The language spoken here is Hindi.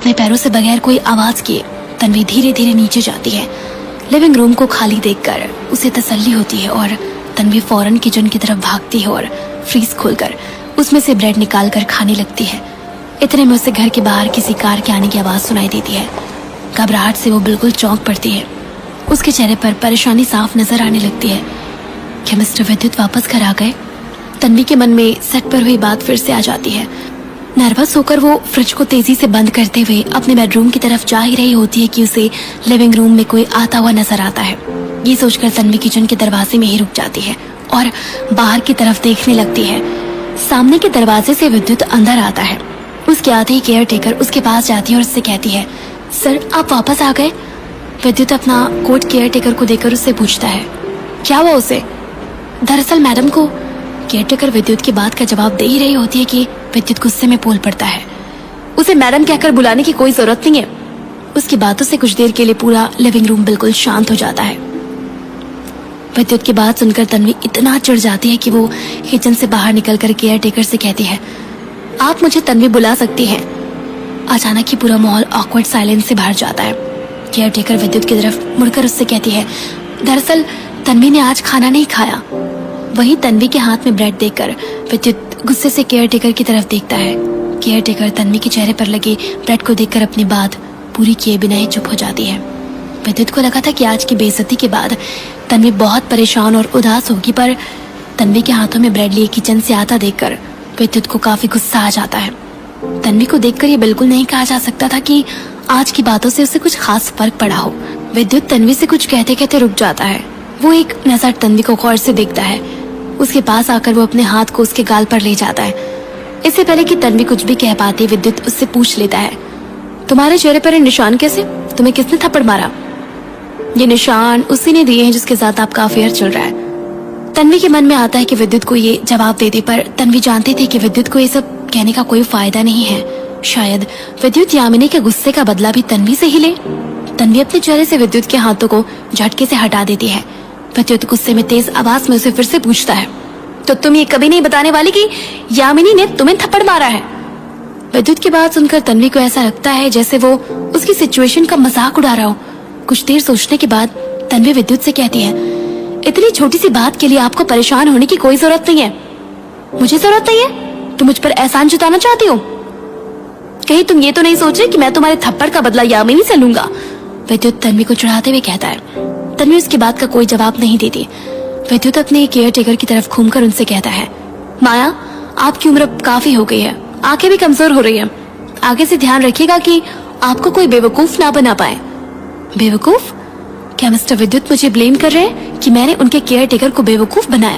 अपने पैरों से बगैर कोई आवाज किए तन्वी धीरे धीरे नीचे जाती है। लिविंग रूम को खाली देखकर उसे तसल्ली होती है और तन्वी फौरन किचन की तरफ भागती है और फ्रीज खोलकर उसमें से ब्रेड निकालकर खाने लगती है। इतने में उसे घर के बाहर किसी कार के आने की आवाज सुनाई देती है। घबराहट से वो बिल्कुल चौंक पड़ती है। उसके चेहरे पर परेशानी साफ नजर आने लगती है। क्या मिस्टर विद्युत वापस घर आ गए? तन्वी के मन में सेट पर हुई बात फिर से आ जाती है। नर्वस होकर वो फ्रिज को तेजी से बंद करते हुए अपने बेडरूम की तरफ जा ही रही होती है कि उसे लिविंग रूम में कोई आता हुआ नजर आता है। ये सोचकर तन्वी किचन के दरवाजे में ही रुक जाती है और बाहर की तरफ देखने लगती है। सामने के दरवाजे से विद्युत अंदर आता है। उसके आते ही केयर टेकर उसके पास जाती है और उससे कहती है, सर आप वापस आ गए? विद्युत अपना कोट केयर टेकर को देकर उससे पूछता है, क्या हुआ उसे? दरअसल मैडम को। केयर टेकर विद्युत की बात का जवाब दे ही रही होती है कि विद्युत गुस्से में बोल पड़ता है, उसे मैडम कहकर बुलाने की कोई जरूरत नहीं है। उसकी बातों से कुछ देर के लिए पूरा लिविंग रूम बिल्कुल शांत हो जाता है। विद्युत की बात सुनकर तन्वी इतना चिढ़ जाती है कि वो किचन से बाहर निकलकर केयर टेकर से कहती है, आप मुझे तन्वी बुला सकती हैं। अचानक ही पूरा माहौल ऑकवर्ड साइलेंस से भर जाता है। केयर टेकर विद्युत की तरफ मुड़कर उससे कहती है, दरअसल तन्वी ने आज खाना नहीं खाया। वहीं तन्वी के हाथ में ब्रेड देखकर विद्युत गुस्से से केयर टेकर की तरफ देखता है। केयर टेकर तन्वी के चेहरे पर लगे ब्रेड को देखकर अपनी बात पूरी किए बिना ही चुप हो जाती है। विद्युत को लगा था कि आज की बेइज्जती के बाद तन्वी बहुत परेशान और उदास होगी, पर तन्वी के हाथों में ब्रेड लिए किचन से आता देखकर विद्युत को काफी गुस्सा आ जाता है। तन्वी को देखकर ये बिल्कुल नहीं कहा जा सकता था कि आज की बातों से उसे कुछ खास फर्क पड़ा हो। विद्युत तन्वी से कुछ कहते कहते रुक जाता है। वो एक नजर तन्वी को गौर से देखता है। उसके पास आकर वो अपने हाथ को उसके गाल पर ले जाता है। इससे पहले कि तन्वी कुछ भी कह पाती, विद्युत उससे पूछ लेता है, तुम्हारे चेहरे पर ये निशान कैसे? तुम्हें किसने थप्पड़ मारा? ये निशान उसी ने दिए हैं जिसके साथ आपका अफेयर चल रहा है। तन्वी के मन में आता है कि विद्युत को ये जवाब दे दे, पर तन्वी जानती थी कि विद्युत को ये सब कहने का कोई फायदा नहीं है। शायद विद्युत यामिनी के गुस्से का बदला भी तन्वी से ही ले। तन्वी अपने चेहरे से विद्युत के हाथों को झटके से हटा देती है। विद्युत गुस्से में तेज आवाज में उसे फिर से पूछता है, तो तुम ये कभी नहीं बताने वाली कि यामिनी ने तुम्हें थप्पड़ मारा है? विद्युत की बात सुनकर तन्वी को ऐसा लगता है जैसे वो उसकी सिचुएशन का मजाक उड़ा रहा हो। कुछ देर सोचने के बाद तन्वी विद्युत से कहती है, इतनी छोटी सी बात के लिए आपको परेशान होने की कोई जरूरत नहीं है। मुझे जरूरत नहीं है? तुम मुझ पर एहसान जताना चाहती हो? कहीं तुम ये तो नहीं सोच रहे कि मैं तुम्हारे थप्पड़ का बदला यामिनी से लूंगा? विद्युत तन्वी को चिढ़ाते हुए कहता है। तन्वी उसकी बात का कोई जवाब नहीं देती। विद्युत अपने केयर टेकर की तरफ घूमकर उनसे कहता है, माया आपकी उम्र काफी हो गई है, आंखें भी कमजोर हो रही है। आगे से ध्यान रखिएगा कि आपको कोई बेवकूफ ना बना पाए। बेवकूफ? क्या मिस्टर विद्युत मुझे ब्लेम कर रहे हैं कि मैंने उनके केयर टेकर को बेवकूफ बनाया?